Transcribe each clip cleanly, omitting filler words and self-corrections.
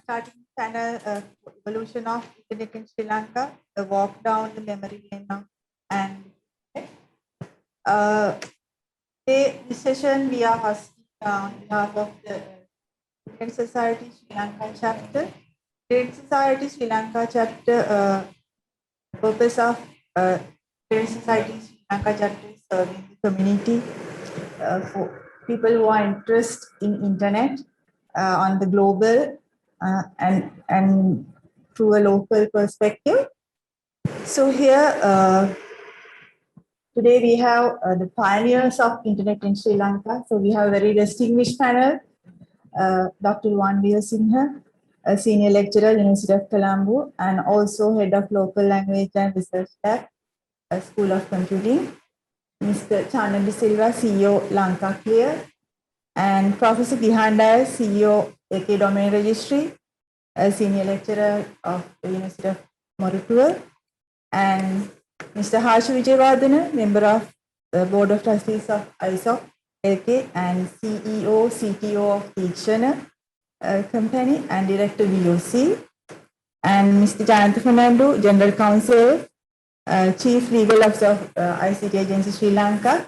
starting panel, evolution of internet in Sri Lanka, a walk down the memory lane of, and this session we are hosting on behalf of the Internet Society Sri Lanka chapter. Internet Society Sri Lanka chapter, purpose of Internet Society Sri Lanka chapter is serving the community for people who are interested in internet on the global and through a local perspective. So here today we have the pioneers of internet in Sri Lanka. So we have a very distinguished panel. Dr. Wanveer Singha, a senior lecturer, University of Colombo, and also head of local language and research lab, School of Computing. Mr. Chanandi Silva, CEO, Lanka Clear, and Professor Gihandaya, CEO, AK Domain Registry, a senior lecturer of the University of Moratuwa, and Mr. Harsha Vijayawardena, member of the Board of Trustees of ISOC, LK, and CEO, CTO of Teachana Company, and Director VOC, and Mr. Janatha Fernando, General Counsel, Chief Legal Officer of ICT Agency Sri Lanka.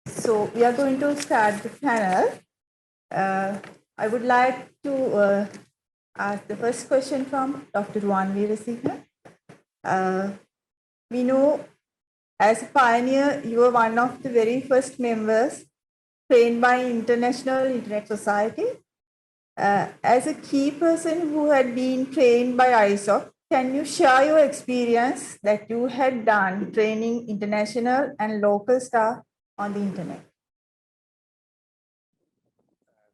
So we are going to start the panel. I would like to ask the first question from Dr. Wanveer Singha. We know as a pioneer, you were one of the very first members trained by International Internet Society. As a key person who had been trained by ISOC, can you share your experience that you had done training international and local staff on the internet?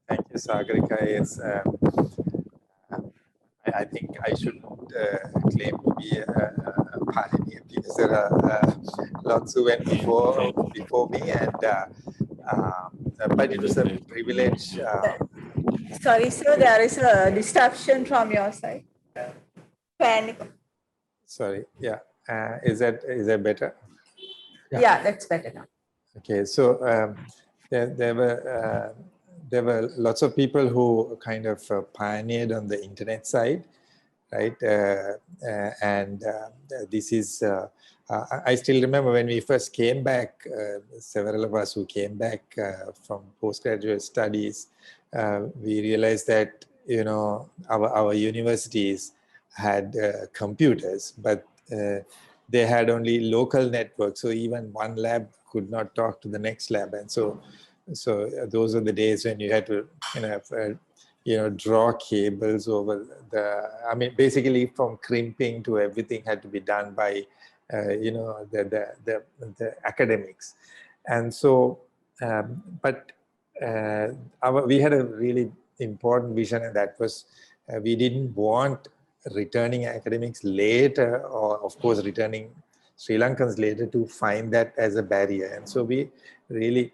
Thank you, Sagarika. Yes, I think I should claim to be a pioneer because there are lots who went before me, and but it was a privilege. Sorry, sir, there is a disruption from your side. Panic. Sorry. Yeah. Is that better? Yeah, that's better now. Okay. So there were lots of people who kind of pioneered on the internet side, right? And this is. I still remember when we first came back. Several of us who came back from postgraduate studies. We realized that our universities had computers, but they had only local networks. So even one lab could not talk to the next lab, and so those are the days when you had to draw cables over the. I mean, basically from crimping to everything had to be done by the academics, and so but. We had a really important vision, and that was we didn't want returning academics later, or of course returning Sri Lankans later, to find that as a barrier. And so we really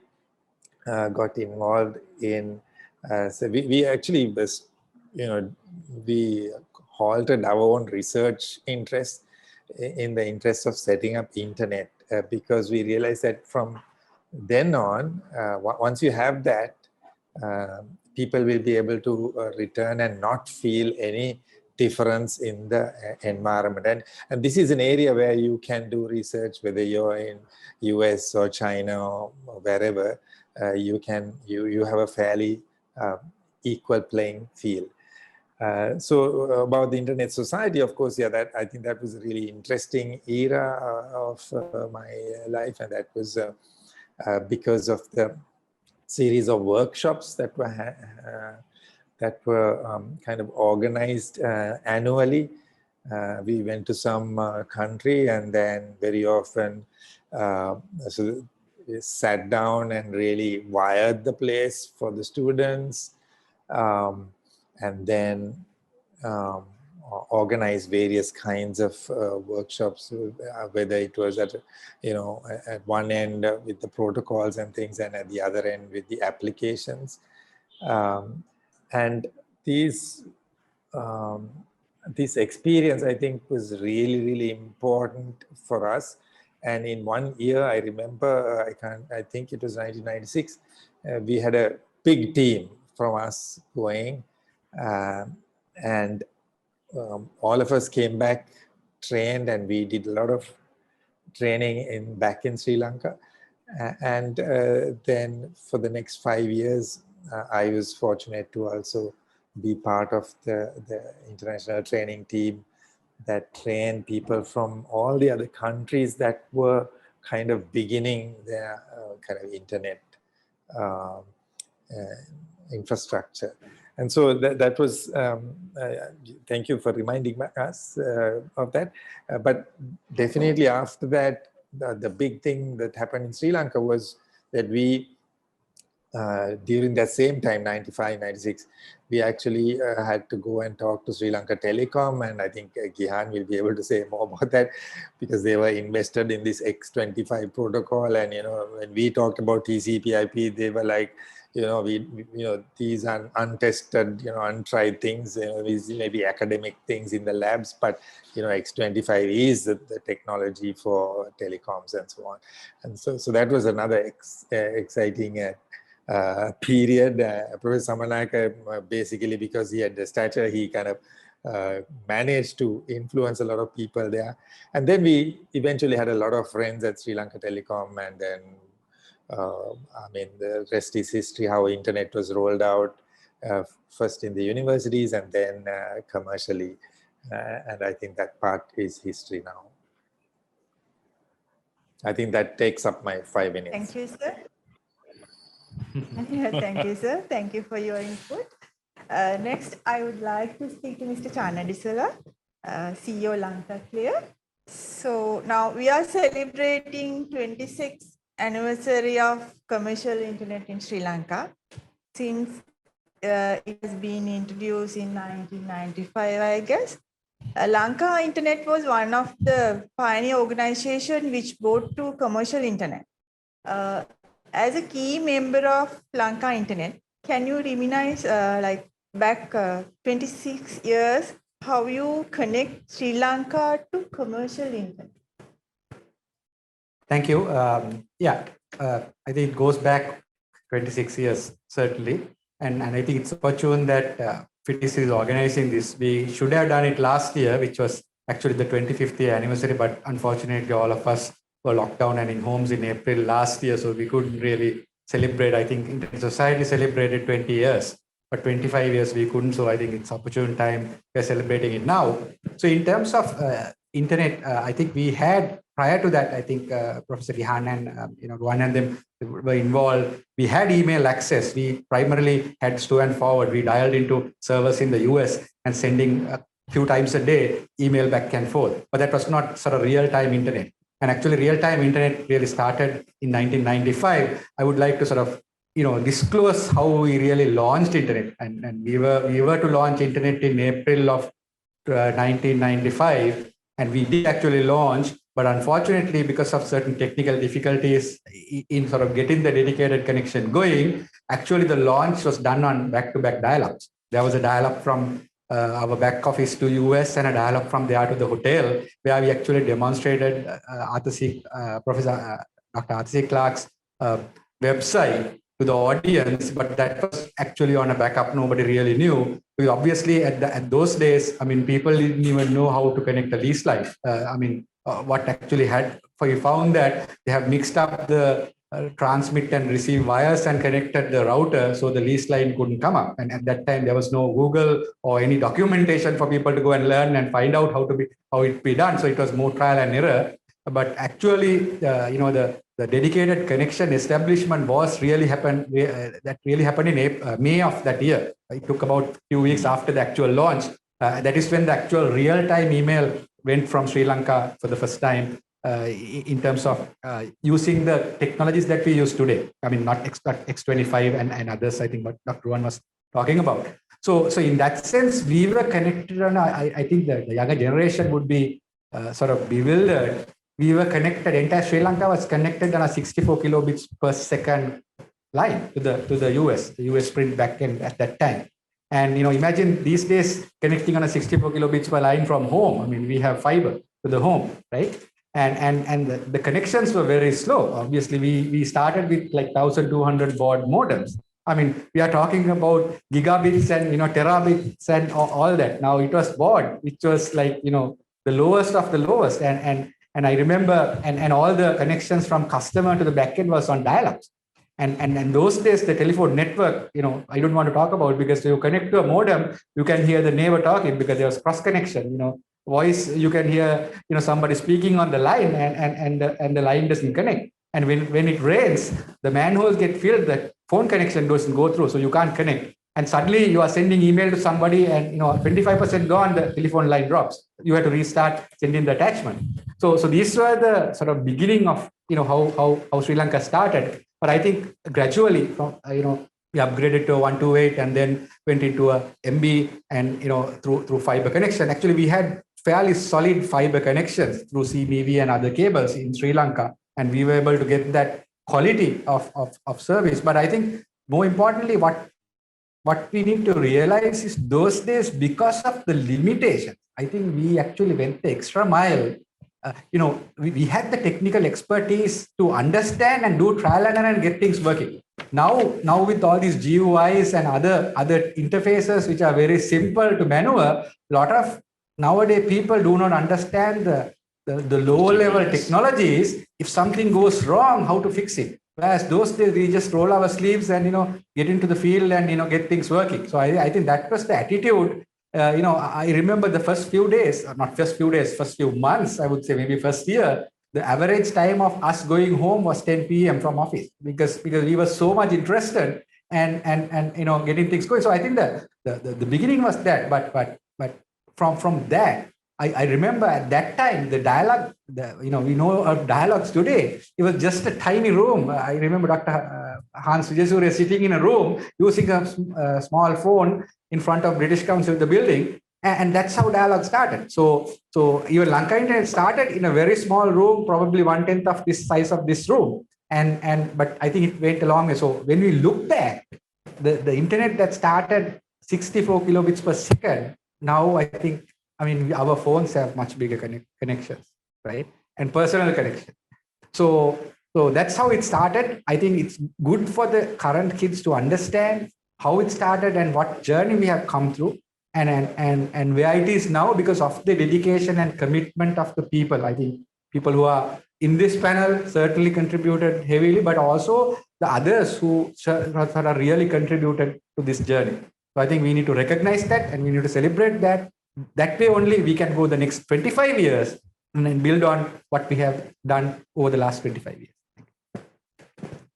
got involved in. So we actually was, we halted our own research interest in the interest of setting up internet because we realized that from then on, once you have that, people will be able to return and not feel any difference in the environment. And this is an area where you can do research, whether you're in US or China or wherever, you have a fairly equal playing field. So about the Internet Society, of course, yeah, I think that was a really interesting era of my life, and that was because of the series of workshops that were kind of organized annually. We went to some country, and then very often so we sat down and really wired the place for the students, and then organize various kinds of workshops, whether it was at one end with the protocols and things, and at the other end with the applications. And this experience, I think, was really, really important for us. And in one year, I remember, I think it was 1996, we had a big team from us going. And all of us came back trained, and we did a lot of training back in Sri Lanka. And then for the next 5 years, I was fortunate to also be part of the international training team that trained people from all the other countries that were kind of beginning their kind of internet infrastructure. And so that was, thank you for reminding us of that. But definitely after that, the big thing that happened in Sri Lanka was that we, during that same time, 95, 96, we actually had to go and talk to Sri Lanka Telecom, and I think Gihan will be able to say more about that, because they were invested in this X25 protocol. And, when we talked about TCP/IP, they were like, these are untested, untried things, these may be academic things in the labs, but, X25 is the technology for telecoms and so on. And so that was another exciting period. Professor Samanaka, basically because he had the stature, he kind of managed to influence a lot of people there. And then we eventually had a lot of friends at Sri Lanka Telecom, and then the rest is history, how internet was rolled out, first in the universities and then commercially. And I think that part is history now. I think that takes up my 5 minutes. Thank you, sir. Thank you, sir. Thank you for your input. Next, I would like to speak to Mr. Chana Disala, CEO Lanka Clear. So now we are celebrating 26th anniversary of commercial internet in Sri Lanka. Since it has been introduced in 1995, I guess. Lanka Internet was one of the pioneer organizations which brought to commercial internet. As a key member of Lanka Internet, can you reminisce back 26 years, how you connect Sri Lanka to commercial internet? Thank you. I think it goes back 26 years, certainly. And I think it's opportune that FITIS is organizing this. We should have done it last year, which was actually the 25th year anniversary, but unfortunately all of us were locked down and in homes in April last year, so we couldn't really celebrate. I think Internet Society celebrated 20 years, but 25 years we couldn't, so I think it's opportune time we're celebrating it now. So in terms of internet, I think we had, prior to that, I think Professor Gihan and Ruan and them were involved. We had email access. We primarily had to and forward. We dialed into servers in the US and sending a few times a day email back and forth. But that was not sort of real-time internet. And actually, real-time internet really started in 1995. I would like to sort of disclose how we really launched internet. And we were to launch internet in April of 1995. And we did actually launch, but unfortunately, because of certain technical difficulties in sort of getting the dedicated connection going, actually the launch was done on back-to-back dial-ups. There was a dial-up from our back office to US and a dial-up from there to the hotel, where we actually demonstrated Professor Dr. Arthur C. Clarke's website to the audience, but that was actually on a backup. Nobody really knew. We obviously at those days, people didn't even know how to connect the lease line. What actually we found that they have mixed up the transmit and receive wires and connected the router, so the lease line couldn't come up. And at that time, there was no Google or any documentation for people to go and learn and find out how it be done. So it was more trial and error. But actually, the dedicated connection establishment was really happened. That really happened in May of that year. It took about a few weeks after the actual launch. That is when the actual real-time email went from Sri Lanka for the first time in terms of using the technologies that we use today. Not X25 and others. I think what Dr. Ruan was talking about. So in that sense, we were connected. And I think the younger generation would be sort of bewildered. We were connected, entire Sri Lanka was connected on a 64 kilobits per second line to the US Sprint backend at that time. And imagine these days connecting on a 64 kilobits per line from home. We have fiber to the home, right? And the connections were very slow. Obviously, we started with like 1,200 baud modems. I mean, we are talking about gigabits and, terabits and all that. Now it was baud, which was like, the lowest of the lowest. And I remember, and all the connections from customer to the backend was on dial-ups. And those days, the telephone network, I don't want to talk about, because you connect to a modem, you can hear the neighbor talking because there was cross connection, voice, you can hear, somebody speaking on the line, and the line doesn't connect. And when it rains, the manholes get filled, the phone connection doesn't go through, so you can't connect. And suddenly you are sending email to somebody, and 25% gone, the telephone line drops. You have to restart sending the attachment. So these were the sort of beginning of how Sri Lanka started. But I think gradually, from we upgraded to 128 and then went into a MB, and through fiber connection. Actually, we had fairly solid fiber connections through CBV and other cables in Sri Lanka, and we were able to get that quality of service. But I think more importantly, what we need to realize is those days, because of the limitation, I think we actually went the extra mile. We had the technical expertise to understand and do trial and error and get things working. Now with all these GUIs and other interfaces which are very simple to maneuver, a lot of nowadays people do not understand the lower level technologies. If something goes wrong, how to fix it. Whereas those days we just roll our sleeves and get into the field and get things working. So I think that was the attitude. I remember the first few days, not first few days, first few months, I would say maybe first year, the average time of us going home was 10 p.m. from office, because we were so much interested and getting things going. So I think the beginning was that, but from that, I remember at that time, the dialogue, we know of dialogues today, it was just a tiny room. I remember Dr. Hans Vijayasuriya sitting in a room using a small phone in front of British Council, the building, and that's how dialogue started. So even Lanka Internet started in a very small room, probably 1/10 of this size of this room, but I think it went along. So when we look back, the internet that started 64 kilobits per second, now I think, our phones have much bigger connections, right? And personal connection. So that's how it started. I think it's good for the current kids to understand how it started and what journey we have come through, and where it is now, because of the dedication and commitment of the people. I think people who are in this panel certainly contributed heavily, but also the others who are really contributed to this journey. So I think we need to recognize that, and we need to celebrate that. That way only we can go the next 25 years and then build on what we have done over the last 25 years.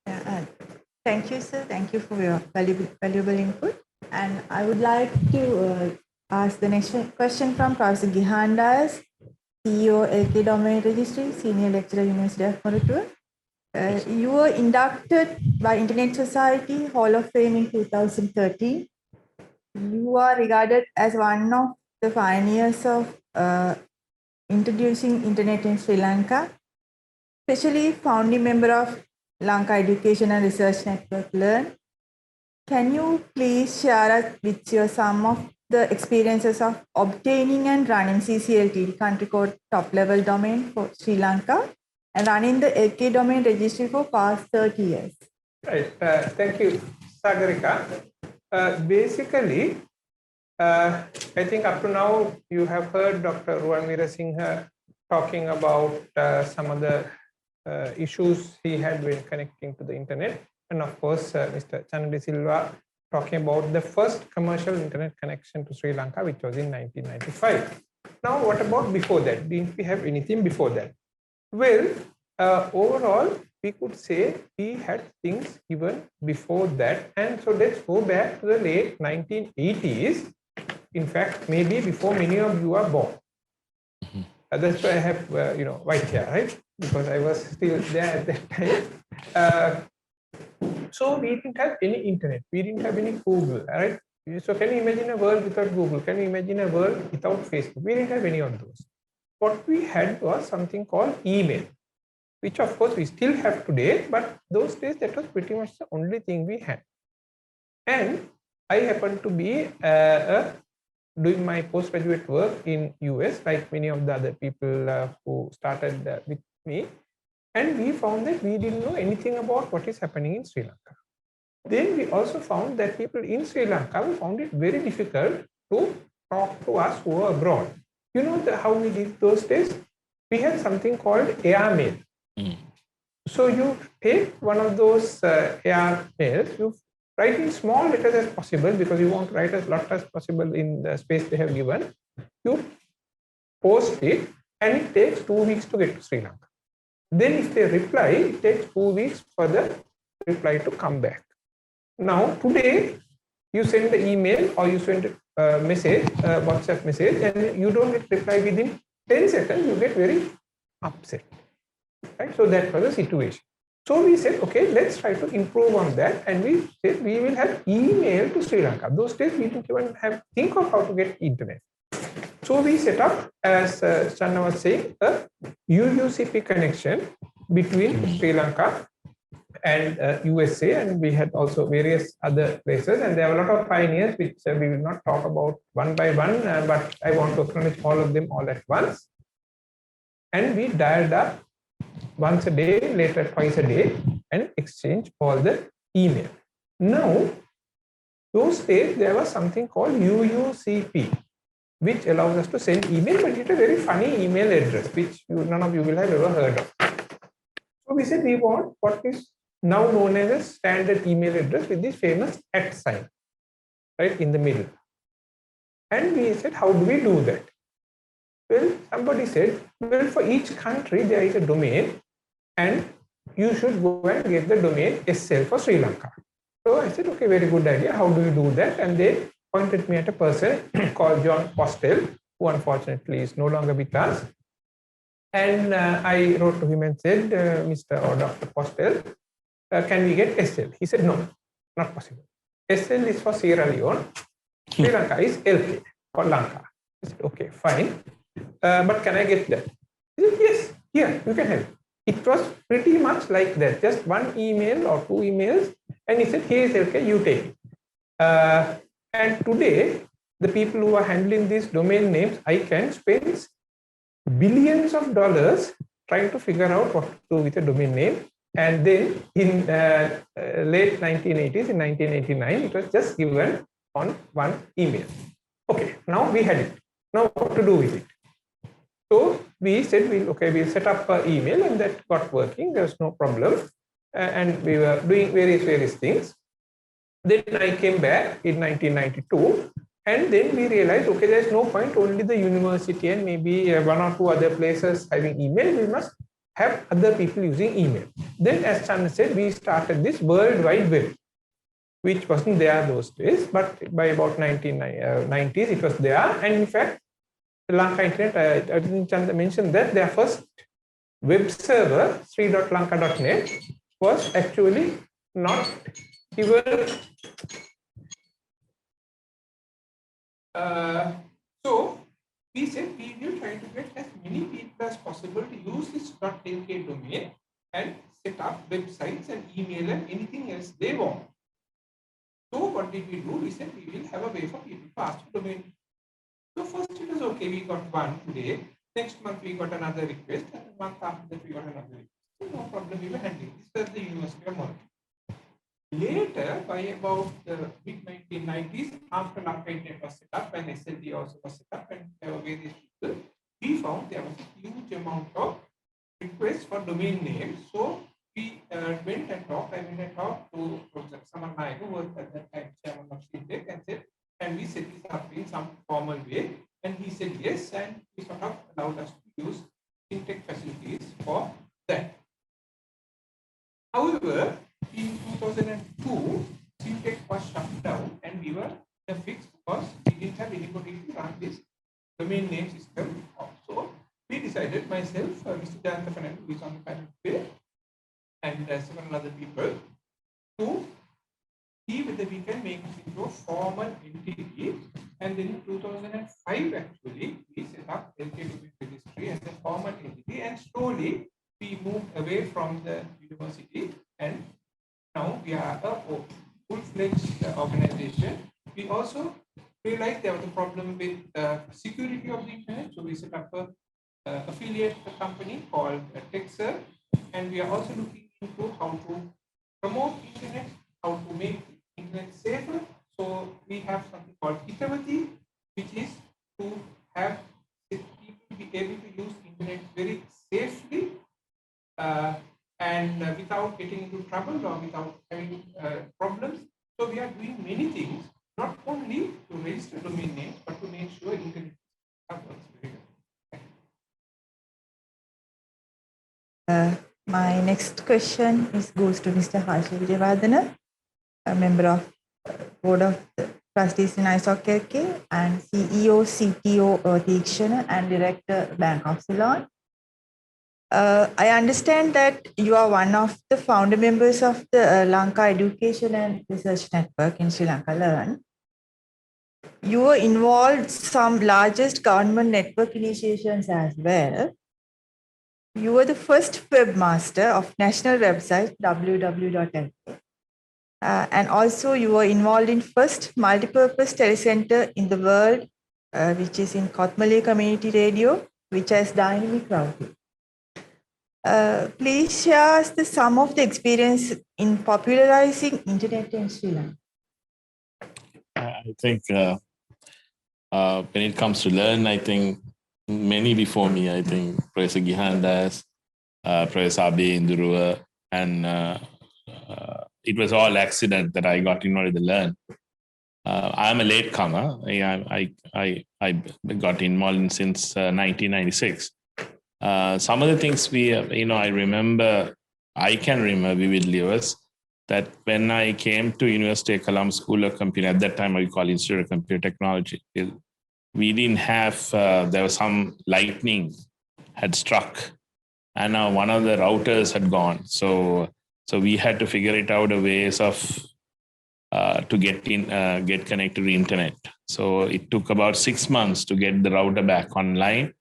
Yeah, thank you, sir. Thank you for your valuable input. And I would like to ask the next question from Professor Gihandas, CEO, LK Domain Registry, Senior Lecturer, University of Moratuwa. You were inducted by Internet Society Hall of Fame in 2013. You are regarded as one of the pioneers of introducing Internet in Sri Lanka, especially founding member of Lanka Education and Research Network Learn. Can you please share us with your some of the experiences of obtaining and running CCLT, country code top level domain for Sri Lanka, and running the LK domain registry for past 30 years? Right. Thank you, Sagarika. Basically, I think up to now you have heard Dr. Ruwan Veerasinghe talking about some of the issues he had when connecting to the internet, and of course Mr. Chanadi Silva talking about the first commercial internet connection to Sri Lanka, which was in 1995. Now, what about before that? Didn't we have anything before that? Well, overall, we could say we had things even before that, and so let's go back to the late 1980s. In fact, maybe before many of you are born. That's why I have, white hair, right? Because I was still there at that time. So we didn't have any internet. We didn't have any Google, right? So can you imagine a world without Google? Can you imagine a world without Facebook? We didn't have any of those. What we had was something called email, which of course we still have today, but those days that was pretty much the only thing we had. And I happened to be doing my postgraduate work in US, like many of the other people who started with me, and we found that we didn't know anything about what is happening in Sri Lanka. Then we also found that people in Sri Lanka, we found it very difficult to talk to us who are abroad. You know how we did those days? We had something called airmail. So you take one of those air mails, you write in small letters as possible because you want to write as lot as possible in the space they have given. You post it and it takes 2 weeks to get to Sri Lanka. Then if they reply, it takes 2 weeks for the reply to come back. Now today, you send the email or you send a message, a WhatsApp message, and you don't get reply within 10 seconds, you get very upset. Right? So that was the situation. So we said, okay, let's try to improve on that. And we said we will have email to Sri Lanka. Those days we didn't even think of how to get internet. So we set up, as Channa was saying, a UUCP connection between Sri Lanka and USA, and we had also various other places, and there are a lot of pioneers which we will not talk about one by one, but I want to acknowledge all of them all at once. And we dialed up once a day, later twice a day, and exchange all the email. Now, those days there was something called UUCP, which allows us to send email, but it's a very funny email address, which none of you will have ever heard of. So we said we want what is now known as a standard email address with this famous @ sign, right, in the middle. And we said, how do we do that? Well, somebody said, well, for each country there is a domain, and you should go and get the domain SL for Sri Lanka. So I said, okay, very good idea. How do you do that? And they pointed me at a person called John Postel, who unfortunately is no longer with us. And I wrote to him and said, Mr. or Dr. Postel, can we get SL? He said, no, not possible. SL is for Sierra Leone. Sri Lanka is LK for Lanka. I said, okay, fine. But can I get that? He said, yes, here, you can have it. It was pretty much like that, just one email or 2 emails. And he said, here is LK, you take it. And today, the people who are handling these domain names, I can spend billions of dollars trying to figure out what to do with a domain name. And then in late 1980s, in 1989, it was just given on one email. Okay, now we had it. Now what to do with it? So we said, we'll set up an email, and that got working. There was no problem. And we were doing various things. Then I came back in 1992, and then we realized, okay, there's no point, only the university and maybe 1 or 2 other places having email. We must have other people using email. Then, as Chan said, we started this World Wide Web, which wasn't there those days, but by about 1990s, it was there. And in fact, the Lanka Internet, I think Chan mentioned that their first web server, sri.lanka.net, was actually not even. So we said we will try to get as many people as possible to use this .lk domain and set up websites and email and anything else they want. So what did we do? We said we will have a way for people to ask for domain. So first it was okay, we got one today. Next month we got another request, and the month after that we got another request. So no problem, we were handling this. That's the University of Monaco. Later, by about the mid-1990s, after Lanka Internet was set up and SLD also was set up, and there were various people, we found there was a huge amount of requests for domain names. So we went and talked to Professor Saman Nayak, who was at that time chairman of SHINTEC, and said, can we set this up in some formal way? And he said yes, and he sort of allowed us to use SHINTEC facilities for that. However, in 2002, SHINTEC was shut down, and we were in a fix because we didn't have anybody to run this domain name system. So we decided, myself, Mr. Jayanta Fernando, who is on the panel today, and several other people, to see whether we can make it into a formal entity. And then in 2005, actually, we set up LK Domain Registry as a formal entity, and slowly we moved away from the university, and now we are a full-fledged organization. We also realized there was a problem with security of the internet, so we set up a affiliate company called Texer, and we are also looking into how to promote internet how to make internet safer. So we have something called Hitavati, which is to have people be able to use internet very safely and without getting into trouble or without having problems. So we are doing many things, not only to register domain names, but to make sure internet works very well. My next question goes to Mr. Harsha Vijayawardena, a member of Board of Trustees in ISOC and CEO, CTO Deekshana and Director Bank of Ceylon. I understand that you are one of the founder members of the Lanka Education and Research Network in Sri Lanka Learn. You were involved some largest government network initiations as well. You were the first webmaster of national website www.lk. And also you were involved in first multipurpose telecenter in the world, which is in Kotmale Community Radio, which has dynamic routing. Please share us some of the experience in popularizing internet in Sri Lanka. I think when it comes to learn, I think many before me, I think Professor Gihandas, Professor Abe Indurua, and it was all accident that I got involved in the learn. I'm a latecomer. I got involved since 1996. Some of the things I can remember vividly was that when I came to University of Colombo School of Computing, at that time we call Institute of Computer Technology, we didn't have, there was some lightning had struck and one of the routers had gone. So we had to figure it out a ways of to get connected to the internet. So it took about 6 months to get the router back online.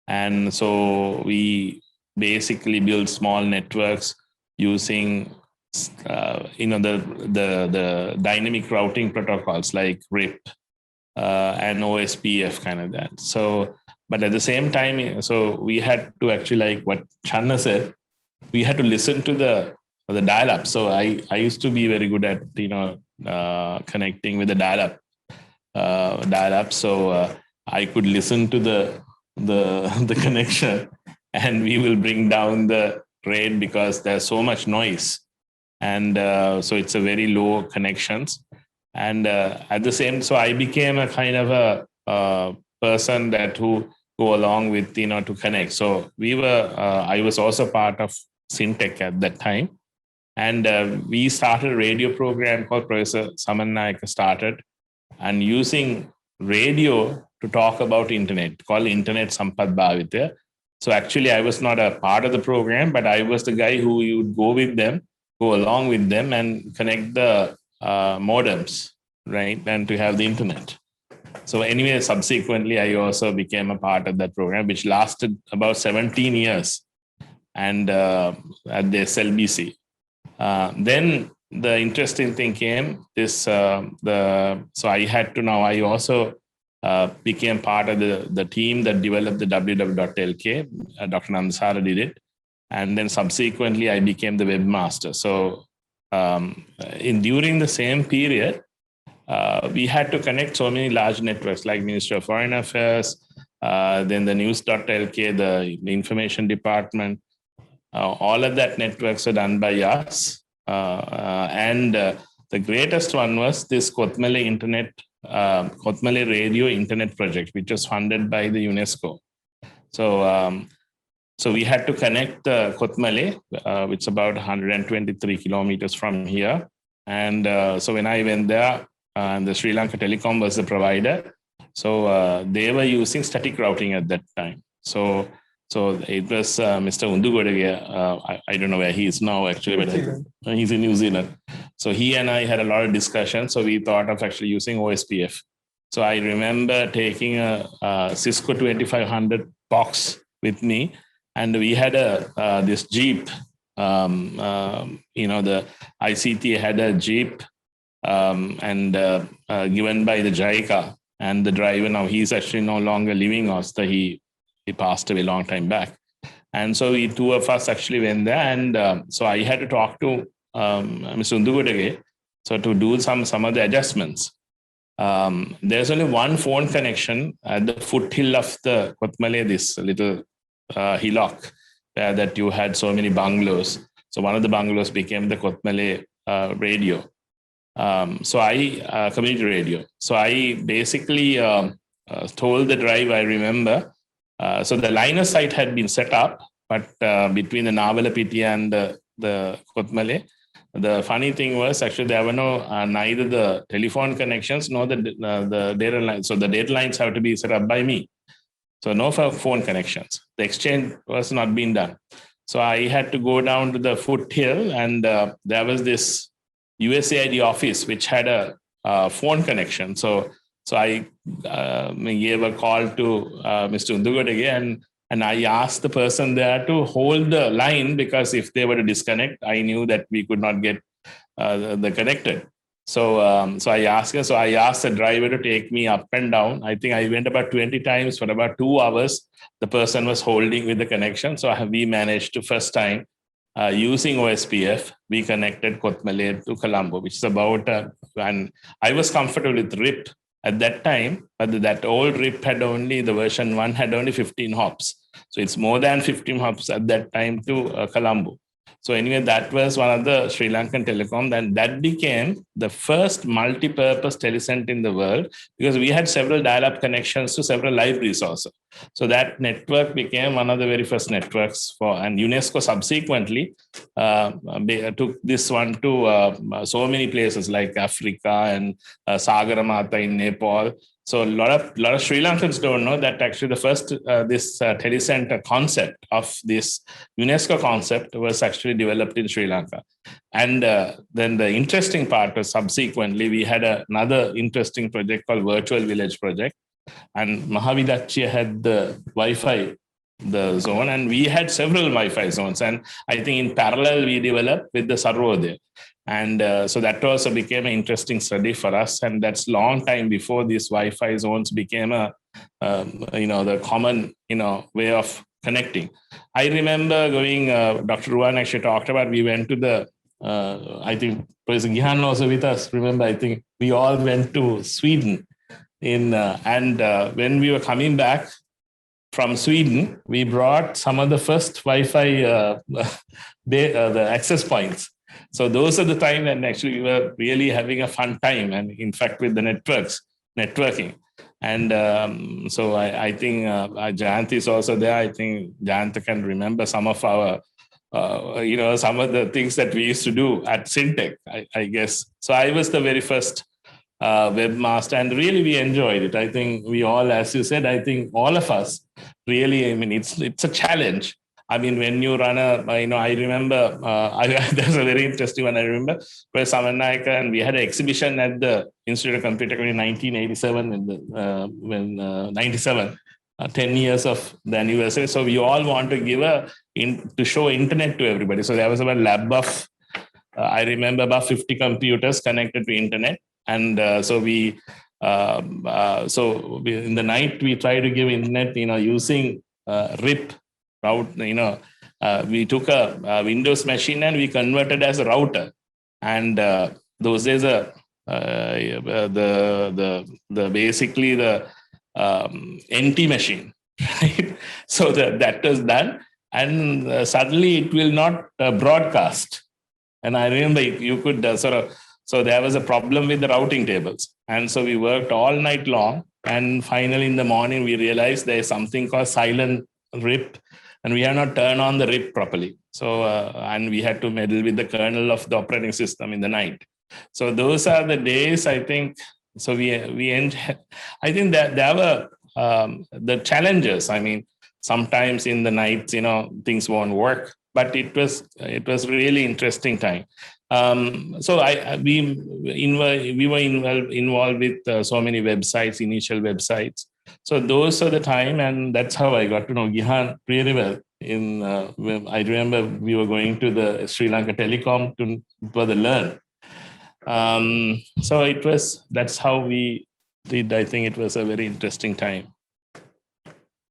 And so we basically built small networks using the dynamic routing protocols like RIP and OSPF kind of that. So, but at the same time, so we had to actually, like what Channa said, we had to listen to the dial-up. So I used to be very good at connecting with the dial-up. So I could listen to the connection, and we will bring down the rate because there's so much noise, and so it's a very low connections. And at the same, so I became a kind of a person that who go along with to connect. So I was also part of Syntech at that time, and we started a radio program called Professor Saman Nayaka started, and using radio to talk about internet, called Internet Sampad Bhavitya. So actually, I was not a part of the program, but I was the guy who would go along with them and connect the modems, right, and to have the internet. So anyway, subsequently, I also became a part of that program, which lasted about 17 years, and at the SLBC. Then the interesting thing came. So I had to now. I also became part of the team that developed the www.lk. Dr. Nandasara did it. And then subsequently, I became the webmaster. So during the same period, we had to connect so many large networks like Ministry of Foreign Affairs, then the news.lk, the information department. All of that networks are done by us. And the greatest one was this Kotmale Radio Internet Project, which was funded by the UNESCO. So we had to connect Kotmale, which is about 123 kilometers from here. And so when I went there, the Sri Lanka Telecom was the provider. So they were using static routing at that time. So it was Mr. Undugodage. I don't know where he is now, actually, but he's in New Zealand. So he and I had a lot of discussion. So we thought of actually using OSPF. So I remember taking a Cisco 2500 box with me, and we had this Jeep. The ICT had a Jeep, and given by the JICA, and the driver now he's actually no longer living us. He passed away a long time back. And so we two of us actually went there. And so I had to talk to Mr. Undugodage So to do some of the adjustments, there's only one phone connection at the foothill of the Kotmale, this little hillock that you had so many bungalows. So one of the bungalows became the Kotmale radio. Community radio. So I basically told the drive, I remember. So the line of sight had been set up, but between the Navalapiti and the Kotmale, the funny thing was actually there were no neither the telephone connections nor the data lines. So the data lines have to be set up by me. So no phone connections. The exchange was not being done. So I had to go down to the foothill, and there was this USAID office which had a phone connection. So I gave a call to Mr. Undugodege, and I asked the person there to hold the line, because if they were to disconnect, I knew that we could not get the connected. So I asked her. So I asked the driver to take me up and down. I think I went about 20 times for about 2 hours. The person was holding with the connection. So we managed to first time using OSPF, we connected Kotmale to Colombo, which is about, and I was comfortable with RIP at that time, but that old RIP had only, the version 1 had only 15 hops. So it's more than 15 hops at that time to Colombo. So anyway, that was one of the Sri Lankan telecom, and that became the first multi-purpose telecenter in the world, because we had several dial-up connections to several libraries also. So that network became one of the very first networks for, and UNESCO subsequently took this one to so many places like Africa and Sagaramata in Nepal. So a lot of Sri Lankans don't know that actually the first this telecenter concept of this UNESCO concept was actually developed in Sri Lanka. And then the interesting part was subsequently we had another interesting project called Virtual Village Project, and Mahavidachya had the Wi-Fi the zone, and we had several Wi-Fi zones, and I think in parallel we developed with the Sarvodaya. And so that also became an interesting study for us, and that's long time before these Wi-Fi zones became the common way of connecting. I remember going. Dr. Ruan actually talked about. We went to the. I think Professor Gihan also with us. Remember, I think we all went to Sweden. When we were coming back from Sweden, we brought some of the first Wi-Fi the access points. So those are the time when actually we were really having a fun time, and in fact with the networking. And so I think Jayanti is also there. I think Jayanta can remember some of our, some of the things that we used to do at Syntech, I guess. So I was the very first webmaster, and really we enjoyed it. I think we all, as you said, I think all of us really, I mean, it's a challenge. I mean, when you run I remember, there's a very interesting one. I remember where Samanayaka, and we had an exhibition at the Institute of Computer in 1987, 97, 10 years of the anniversary. So we all want to give to show internet to everybody. So there was a lab of, I remember about 50 computers connected to internet. And so we in the night, we try to give internet, using RIP route, we took a Windows machine and we converted as a router. And those days, basically the NT machine, right? So that was done, and suddenly it will not broadcast. And I remember you could so there was a problem with the routing tables. And so we worked all night long. And finally in the morning, we realized there's something called silent RIP, and we have not turned on the RIP properly. So, and we had to meddle with the kernel of the operating system in the night. So those are the days, I think. So I think that there were the challenges. I mean, sometimes in the nights, things won't work, but it was really interesting time. So we were involved with so many websites, initial websites. So those are the time, and that's how I got to know Gihan really well. I remember we were going to the Sri Lanka Telecom for the learn. So that's how we did. I think it was a very interesting time.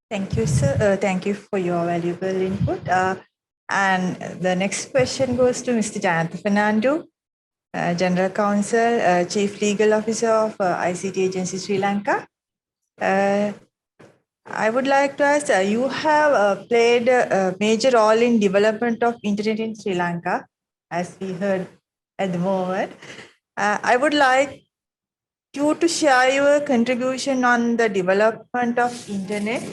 Thank you, sir. Thank you for your valuable input. And the next question goes to Mr. Jayanta Fernando. General Counsel, Chief Legal Officer of ICT Agency Sri Lanka. I would like to ask, you have played a major role in development of internet in Sri Lanka, as we heard at the moment. I would like you to share your contribution on the development of internet,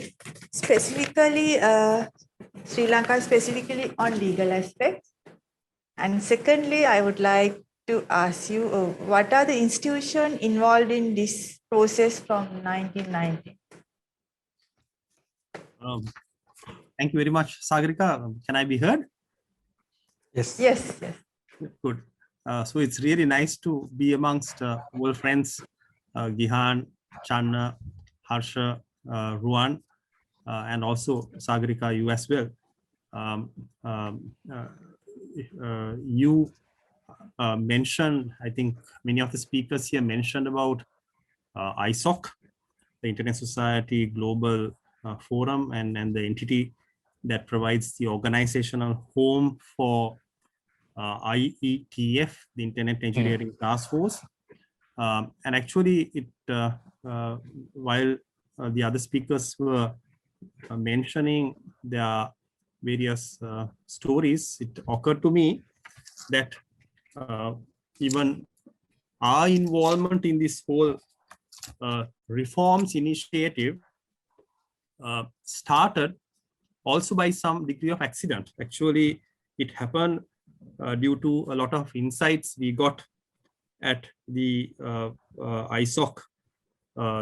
specifically Sri Lanka, specifically on legal aspects. And secondly, I would like to ask you, what are the institutions involved in this process from 1990? Thank you very much, Sagarika. Can I be heard? Yes. Yes, yes. Good. So it's really nice to be amongst old friends, Gihan, Channa, Harsha, Ruan, and also Sagarika, you as well. You mentioned, I think many of the speakers here mentioned about ISOC, the Internet Society Global Forum, and the entity that provides the organizational home for IETF, the Internet Engineering Task Force. And actually, while the other speakers were mentioning their various stories, it occurred to me that even our involvement in this whole reforms initiative started also by some degree of accident. Actually, it happened due to a lot of insights we got at the ISOC.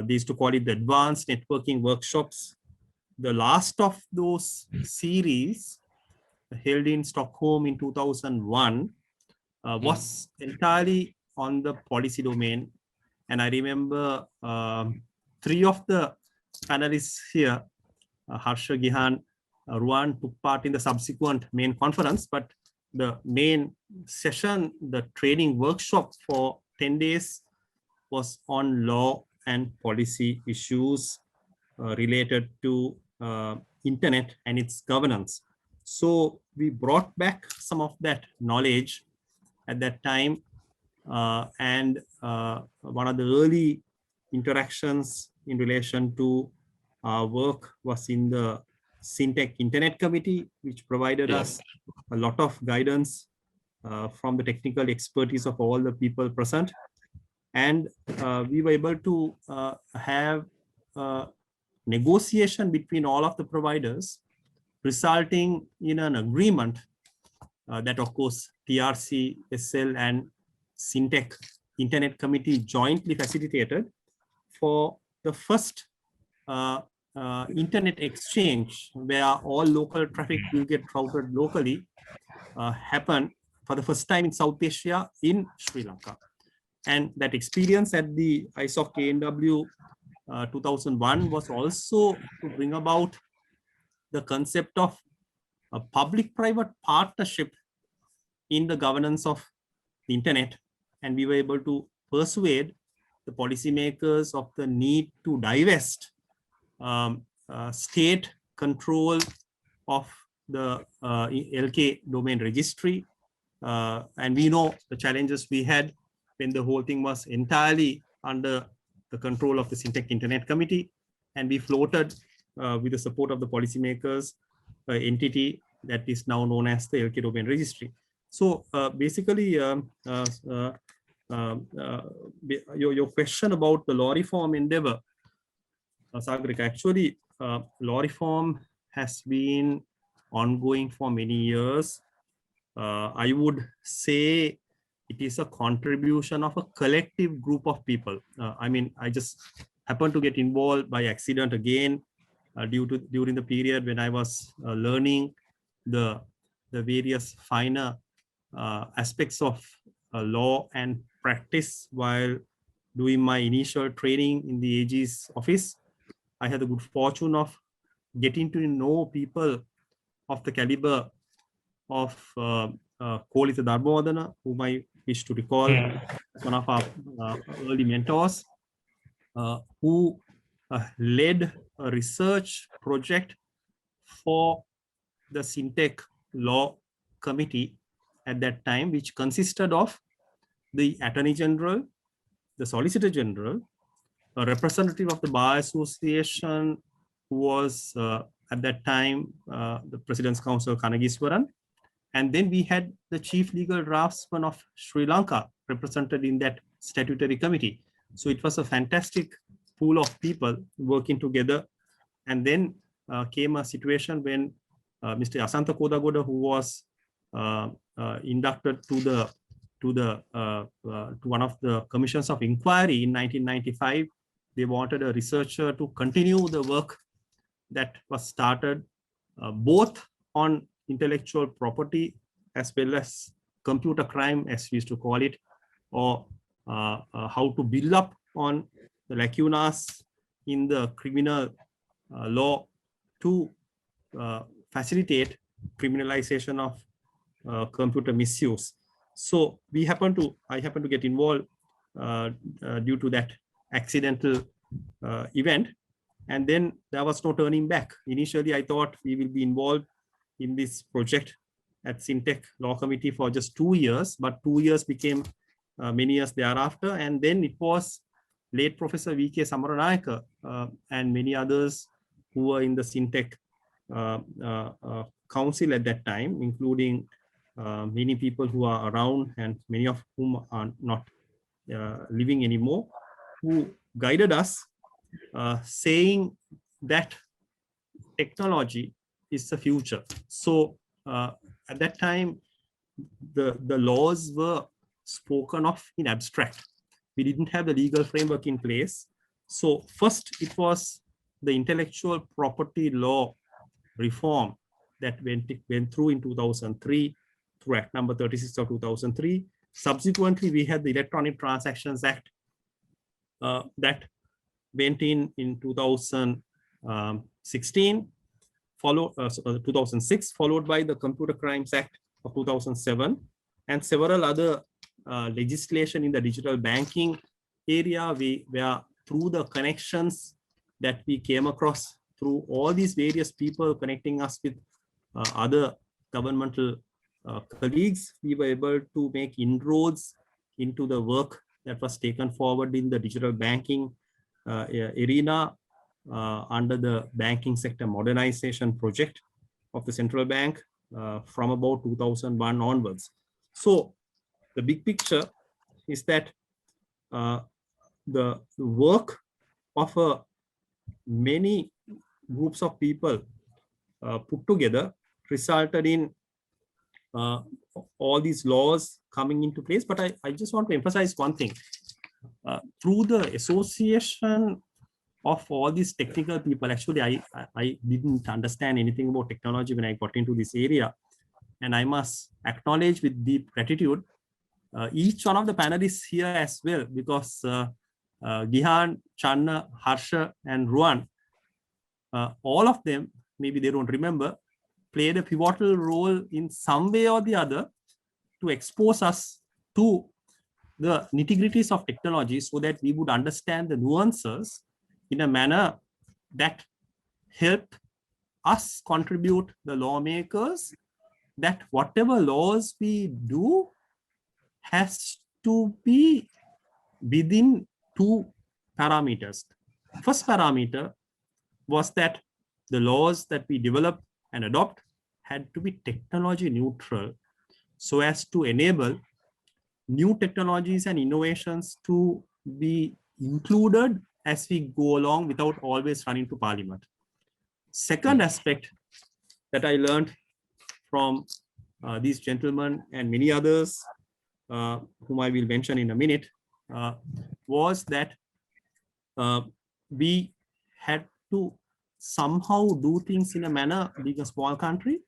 They used to call it the Advanced Networking Workshops. The last of those series, held in Stockholm in 2001, was entirely on the policy domain. And I remember 3 of the panelists here, Harsha, Gihan, Ruan, took part in the subsequent main conference, but the main session, the training workshop for 10 days was on law and policy issues related to internet and its governance. So we brought back some of that knowledge at that time. And one of the early interactions in relation to our work was in the SynTech Internet Committee, which provided us a lot of guidance from the technical expertise of all the people present. And we were able to have negotiation between all of the providers, resulting in an agreement that, of course, TRC, SL, and SynTech Internet Committee jointly facilitated for the first internet exchange where all local traffic will get routed locally happened for the first time in South Asia in Sri Lanka. And that experience at the ISOC KNW 2001 was also to bring about the concept of a public-private partnership in the governance of the internet. And we were able to persuade the policymakers of the need to divest state control of the LK domain registry. And we know the challenges we had when the whole thing was entirely under the control of the SynTech Internet Committee. And we floated with the support of the policymakers, entity that is now known as the LK domain registry. So basically, your question about the law reform endeavor, Sagarika, actually, law reform has been ongoing for many years. I would say it is a contribution of a collective group of people. I mean, I just happened to get involved by accident again during the period when I was learning the various finer aspects of law and practice while doing my initial training in the AG's office. I had the good fortune of getting to know people of the caliber of Kolita Dharmawardana, whom I wish to recall as one of our early mentors, who led a research project for the SynTech Law Committee at that time, which consisted of the Attorney General, the Solicitor General, a representative of the Bar Association, who was at that time the President's Counsel Kanagiswaran. And then we had the Chief Legal Draftsman of Sri Lanka represented in that statutory committee. So it was a fantastic pool of people working together. And then came a situation when Mr. Asantha Kodagoda, who was inducted to one of the commissions of inquiry in 1995. They wanted a researcher to continue the work that was started both on intellectual property as well as computer crime, as we used to call it, or how to build up on the lacunas in the criminal law to facilitate criminalization of computer misuse. So I happen to get involved due to that accidental event, and then there was no turning back. Initially, I thought we will be involved in this project at SynTech Law Committee for just 2 years, but 2 years became many years thereafter, and then it was late Professor V.K. Samaranayaka and many others who were in the SynTech council at that time, including many people who are around and many of whom are not living anymore, who guided us, saying that technology is the future. So at that time, the laws were spoken of in abstract. We didn't have the legal framework in place. So first, it was the intellectual property law reform that went through in 2003 through Act number 36 of 2003. Subsequently, we had the Electronic Transactions Act that went in 2016, 2006, followed by the Computer Crimes Act of 2007, and several other legislation in the digital banking area, where through the connections that we came across through all these various people connecting us with other governmental colleagues, we were able to make inroads into the work that was taken forward in the digital banking arena under the banking sector modernization project of the central bank from about 2001 onwards. So the big picture is that the work of many groups of people put together resulted in all these laws coming into place. But I just want to emphasize one thing. Through the association of all these technical people, actually, I didn't understand anything about technology when I got into this area. And I must acknowledge with deep gratitude each one of the panelists here as well, because Gihan, Channa, Harsha, and Ruan, all of them, maybe they don't remember, played a pivotal role in some way or the other to expose us to the nitty-gritties of technology so that we would understand the nuances in a manner that helped us contribute the lawmakers that whatever laws we do has to be within 2 parameters. First parameter was that the laws that we develop and adopt had to be technology neutral so as to enable new technologies and innovations to be included as we go along without always running to Parliament. Second aspect that I learned from these gentlemen and many others, whom I will mention in a minute, was that we had to somehow do things in a manner, being a small country,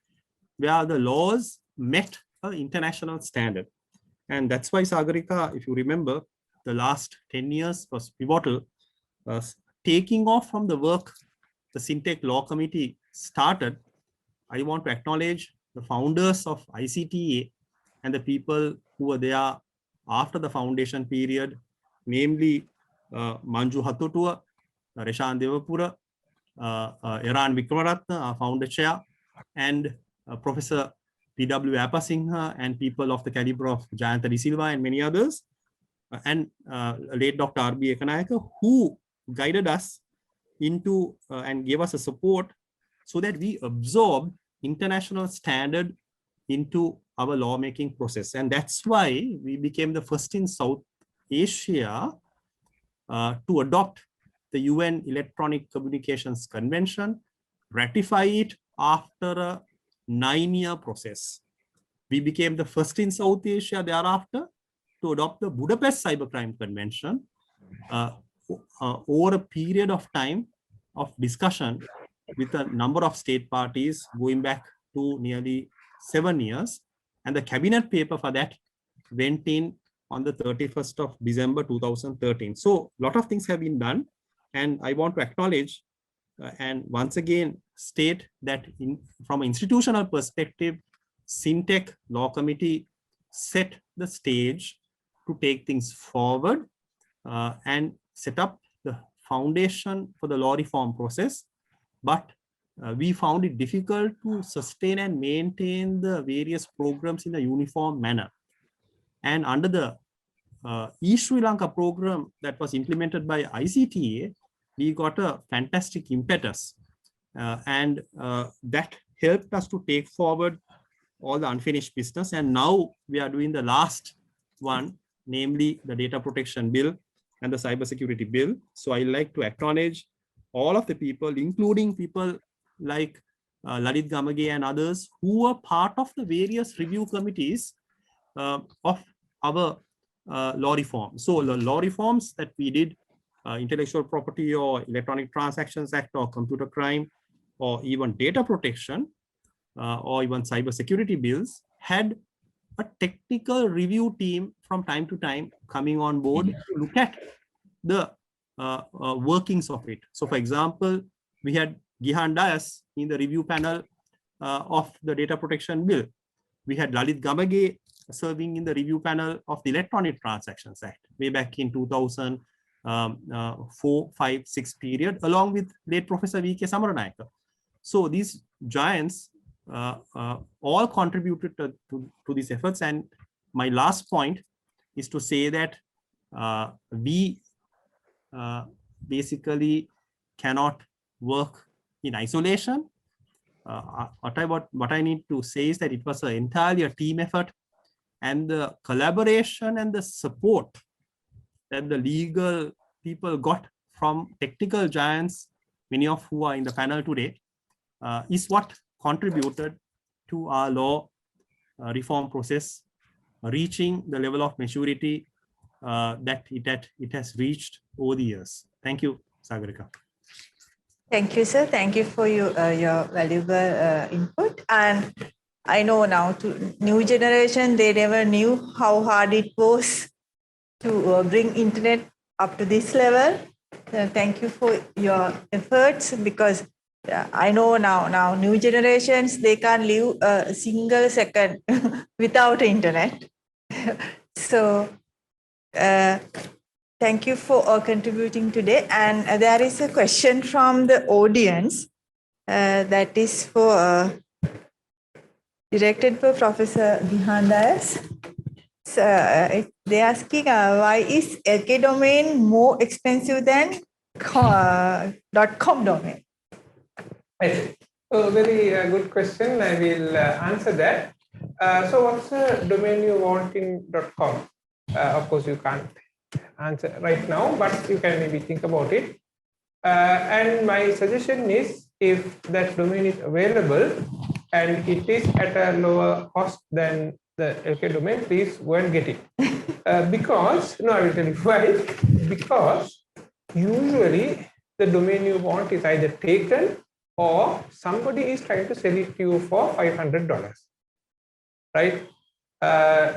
where the laws met an international standard. And that's why, Sagarika, if you remember, the last 10 years was pivotal. Taking off from the work the SynTech Law Committee started, I want to acknowledge the founders of ICTA and the people who were there after the foundation period, namely Manju Hattotua, Reshan Devapura, Iran Vikramaratne, our founder chair, and Professor P.W. Appasinghe and people of the caliber of Jayanta De Silva and many others, and late Dr. R.B. Ekanayaka, who guided us into and gave us a support so that we absorb international standard into our lawmaking process. And that's why we became the first in South Asia to adopt the UN Electronic Communications Convention, ratify it after a 9-year process. We became the first in South Asia thereafter to adopt the Budapest Cybercrime Convention over a period of time of discussion with a number of state parties going back to nearly 7 years. And the cabinet paper for that went in on the 31st of December 2013. So a lot of things have been done. And I want to acknowledge and once again state that from an institutional perspective, SynTech Law Committee set the stage to take things forward and set up the foundation for the law reform process. But we found it difficult to sustain and maintain the various programs in a uniform manner. And under the East Sri Lanka program that was implemented by ICTA, we got a fantastic impetus and that helped us to take forward all the unfinished business. And now we are doing the last one, namely the data protection bill and the cybersecurity bill. So I like to acknowledge all of the people, including people like Lalit Gamage and others who were part of the various review committees of our law reform. So the law reforms that we did, intellectual property or Electronic Transactions Act or computer crime or even data protection or even cybersecurity bills, had a technical review team from time to time coming on board to look at the workings of it. So for example, we had Gihan Dias in the review panel of the data protection bill. We had Lalit Gamage serving in the review panel of the Electronic Transactions Act way back in 2004, 5, 6 period, along with late Professor V.K. Samaranayaka. So these giants all contributed to these efforts. And my last point is to say that we basically cannot work in isolation. What I need to say is that it was entirely a team effort, and the collaboration and the support that the legal people got from technical giants, many of who are in the panel today, is what contributed to our law reform process reaching the level of maturity that it has reached over the years. Thank you, Sagarika. Thank you, sir. Thank you for your valuable input. And I know now to new generation, they never knew how hard it was to bring internet up to this level. Thank you for your efforts, because I know now new generations, they can't live a single second without internet. So thank you for contributing today. And there is a question from the audience that is for directed for Professor Gihan Dias. So they're asking, why is LK domain more expensive than .com domain? I see. So very good question. I will answer that. So what's the domain you want in .com? Of course, you can't answer right now, but you can maybe think about it. And my suggestion is, if that domain is available and it is at a lower cost than the LK domain, please go and get it. Because, no, I will tell you why. Because usually the domain you want is either taken or somebody is trying to sell it to you for $500, right?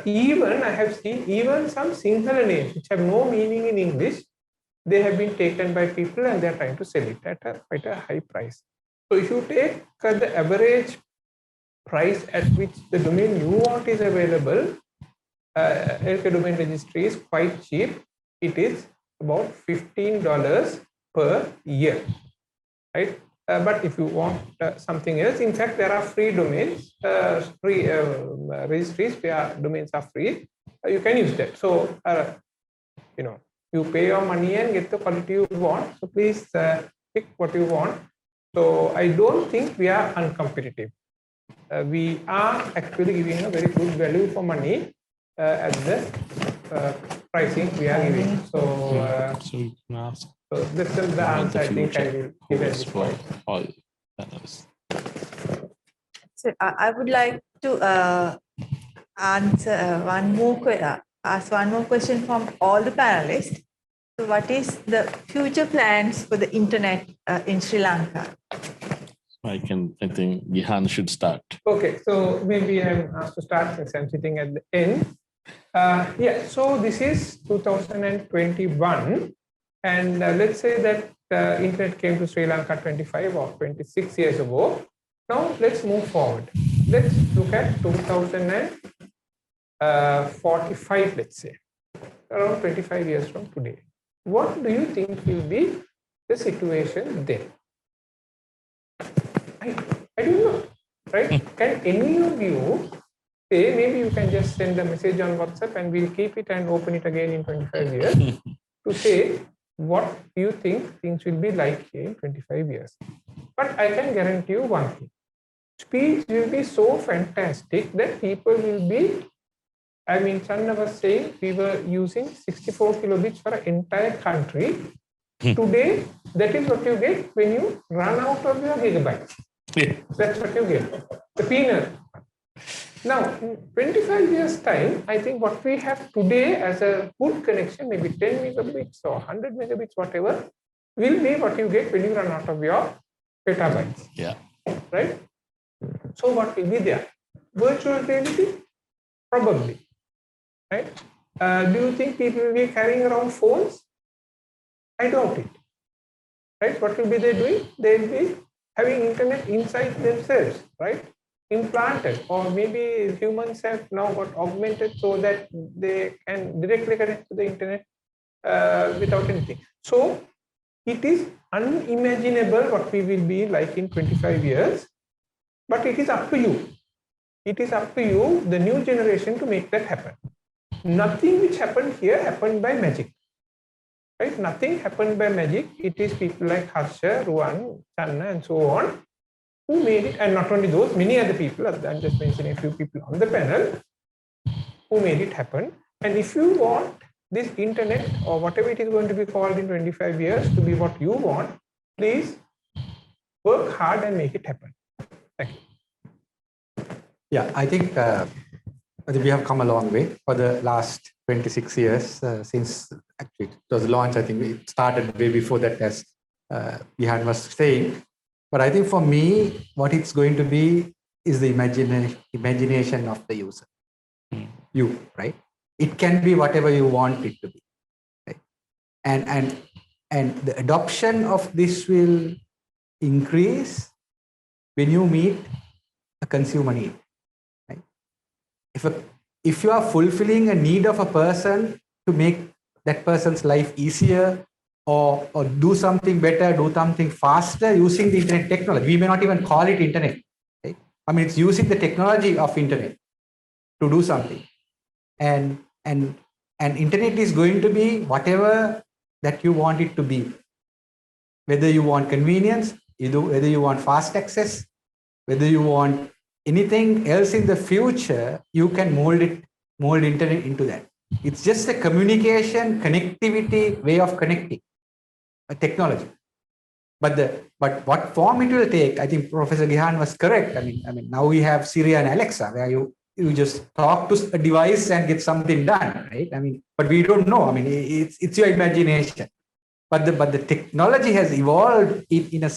Even I have seen even some Sinhala names which have no meaning in English, they have been taken by people and they are trying to sell it at quite a high price. So if you take the average price at which the domain you want is available, LK domain registry is quite cheap. It is about $15 per year, right? But if you want something else, in fact, there are free domains, free registries where domains are free. You can use that. So You pay your money and get the quality you want. So please pick what you want. So I don't think we are uncompetitive. We are actually giving a very good value for money at the pricing we are giving. So, so you can ask so this is the answer I think I will give at this for point. all panelists. So I would like to answer ask one more question from all the panelists. So what is the future plans for the internet in Sri Lanka? I think Gihan should start. Okay, so maybe I'm asked to start since I'm sitting at the end. Yeah, so this is 2021, and let's say that internet came to Sri Lanka 25 or 26 years ago. Now let's move forward. Let's look at 2045, let's say, around 25 years from today. What do you think will be the situation then? I don't know, right? Can any of you say, maybe you can just send a message on WhatsApp and we'll keep it and open it again in 25 years to say what you think things will be like here in 25 years. But I can guarantee you one thing. Speeds will be so fantastic that people will be, I mean, Channa was saying we were using 64 kilobits for an entire country. Today, that is what you get when you run out of your gigabytes. That's what you get, the peanut. Now, in 25 years' time, I think what we have today as a good connection, maybe 10 megabits or 100 megabits, whatever, will be what you get when you run out of your petabytes. Yeah. Right? So what will be there? Virtual reality? Probably. Right? Do you think people will be carrying around phones? I doubt it. Right? What will be they doing? They will be having internet inside themselves, right? Implanted, or maybe humans have now got augmented so that they can directly connect to the internet without anything. So it is unimaginable what we will be like in 25 years, but it is up to you. It is up to you, the new generation, to make that happen. Nothing which happened here happened by magic. Right? Nothing happened by magic. It is people like Harsha, Ruan, Channa, and so on who made it, and not only those, many other people. I'm just mentioning a few people on the panel who made it happen. And if you want this internet or whatever it is going to be called in 25 years to be what you want, please work hard and make it happen. Thank you. Yeah, I think we have come a long way for the last 26 years since actually it was launched. I think it started way before that, as Gihan was saying. But I think for me, what it's going to be is the imagination of the user. You, right? It can be whatever you want it to be. Right? And the adoption of this will increase when you meet a consumer need. Right? If you are fulfilling a need of a person to make that person's life easier, or do something better, do something faster using the internet technology. We may not even call it internet. Right? I mean, it's using the technology of internet to do something. And internet is going to be whatever that you want it to be. Whether you want convenience, whether you want fast access, whether you want anything else in the future, you can mold internet into that. It's just a communication, connectivity way of connecting. Technology, but what form it will take, I think Professor Gihan was correct. I mean now we have Siri and Alexa, where you just talk to a device and get something done, right? I mean, but we don't know. I mean, it's your imagination. But the technology has evolved in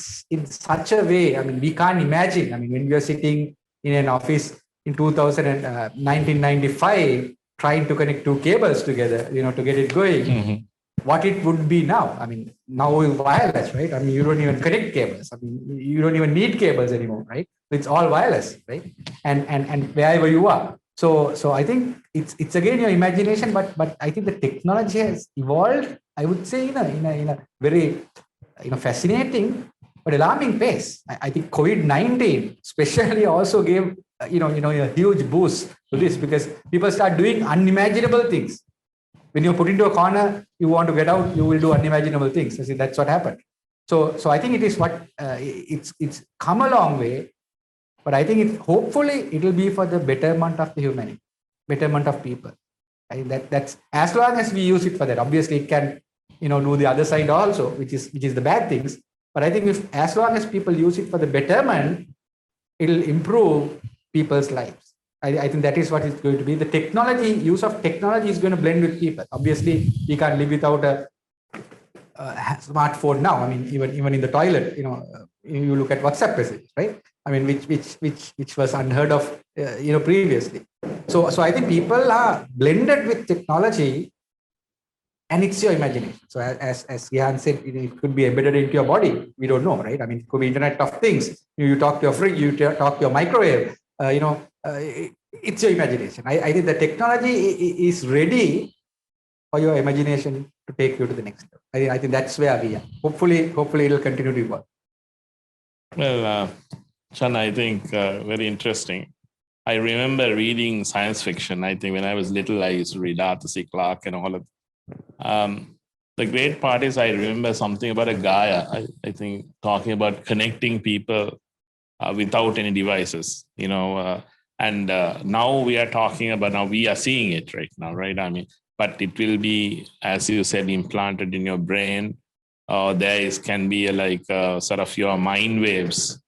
such a way. I mean, we can't imagine. I mean, when we are sitting in an office in 1995, trying to connect two cables together, to get it going. Mm-hmm. What it would be now. I mean, now it's wireless, right? I mean, you don't even connect cables. I mean, you don't even need cables anymore, right? It's all wireless, right? And wherever you are. So I think it's again your imagination, but I think the technology has evolved, I would say, in a very fascinating but alarming pace. I think COVID-19 especially also gave a huge boost to this, because people start doing unimaginable things. when you're put into a corner, you want to get out, you will do unimaginable things. See, that's what happened. So I think it is what it's come a long way, but I think hopefully it will be for the betterment of the humanity, betterment of people. I think that's as long as we use it for that. Obviously, it can do the other side also, which is the bad things. But I think if as long as people use it for the betterment, it'll improve people's lives. I think that is what it's going to be. The use of technology is going to blend with people. Obviously, we can't live without a smartphone now. I mean, even in the toilet, you look at WhatsApp messages, right? I mean, which was unheard of, previously. So I think people are blended with technology, and it's your imagination. So as Gihan said, it could be embedded into your body. We don't know, right? I mean, it could be Internet of Things. You talk to your fridge, you talk to your microwave. It's your imagination. I think the technology is ready for your imagination to take you to the next level. I think that's where we are. Hopefully it will continue to evolve. Well, Chan, I think very interesting. I remember reading science fiction. I think when I was little, I used to read Arthur C. Clarke and all of the great part is I remember something about a Gaia, I think, talking about connecting people without any devices, and now we are talking about, now we are seeing it right now, right? I mean, but it will be, as you said, implanted in your brain. Can be sort of your mind waves,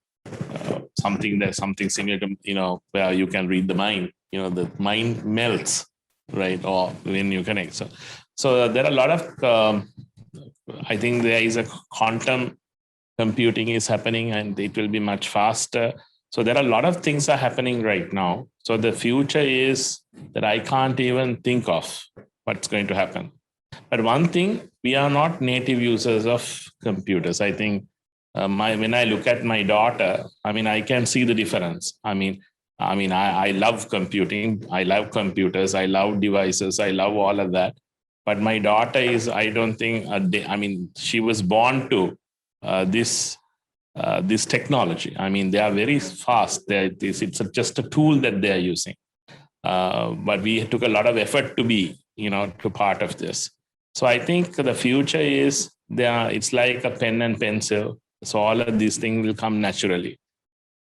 something similar to, where you can read the mind, the mind melts, right? Or when you connect. So there are a lot of, I think there is a quantum computing is happening, and it will be much faster. So there are a lot of things are happening right now. So the future is that I can't even think of what's going to happen. But one thing, we are not native users of computers. I think when I look at my daughter, I mean, I can see the difference. I love computing. I love computers. I love devices. I love all of that. But my daughter is, I don't think, she was born to this technology. I mean, they are very fast. It's just a tool that they are using. But we took a lot of effort to be, to part of this. So I think the future is it's like a pen and pencil. So all of these things will come naturally.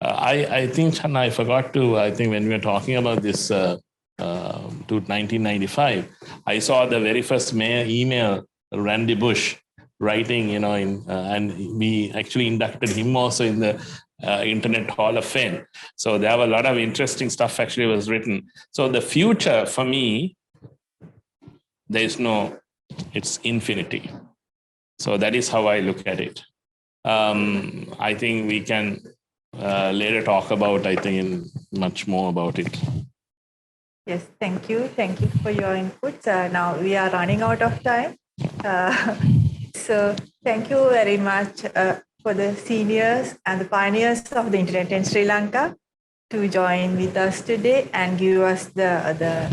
I think, Channa, I forgot to, I think when we were talking about this to 1995, I saw the very first email, Randy Bush writing, and we actually inducted him also in the Internet Hall of Fame. So there were a lot of interesting stuff actually was written. So the future for me, it's infinity. So that is how I look at it. I think we can later talk about, I think, in much more about it. Yes, thank you. Thank you for your inputs. Now we are running out of time. So thank you very much for the seniors and the pioneers of the internet in Sri Lanka to join with us today and give us the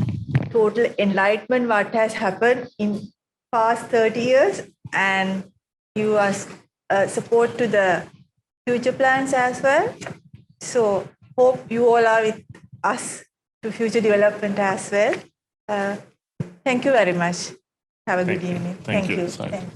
total enlightenment what has happened in past 30 years and give us support to the future plans as well. So hope you all are with us to future development as well. Thank you very much. Have a good evening. Thank you. Thank you.